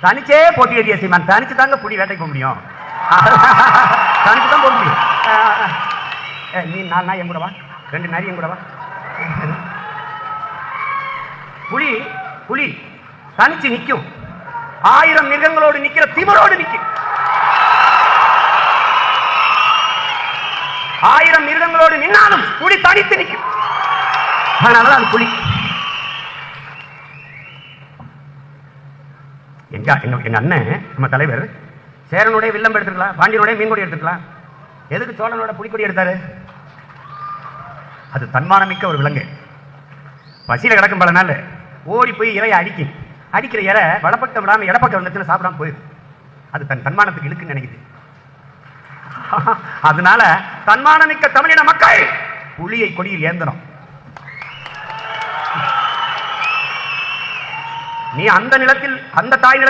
தனிச்சே போட்டியடிய சீமான். தனிச்சு தாங்க புலி வேட்டைக்கு போக முடியும். தனிச்சு தான் போக முடியும். நீ 4 நாய் என் கூட வா, 2 நாய் என் கூட வா. புலி புலி தனிச்சு நிற்கும். 1000 மிருகங்களோடு நிற்கிற திமிரோடு நிற்கும். 1000 மிருகங்களோடு நின்னாலும் புலி தனித்து நிற்கும். அதனாலதான் அது புலி. எங்க அண்ணன் நம்ம தலைவர் சேரனுடைய வில்லம் எடுத்துக்கலாம், பாண்டியனுடைய மீன்கொடி எடுத்துக்கலாம். எதுக்கு சோழனோட புலிக்கொடி எடுத்தாரு? அது தன்மானமிக்க ஒரு விலங்கு. பசியில கிடக்கும் பல நாள் ஓடி போய் இறைய அடிக்கிற இறை வலப்பக்கம் விடாம இடப்பக்கம் வந்துச்சுன்னு சாப்பிடாம போயிடும். அது தன் தன்மானத்துக்கு இழுக்குன்னு நினைக்குது. அதனால தன்மானமிக்க தமிழின மக்கள் புலியை கொடியில் ஏந்தணும். நீ அந்த நிலத்தில் அந்த தாய் நிலத்தில்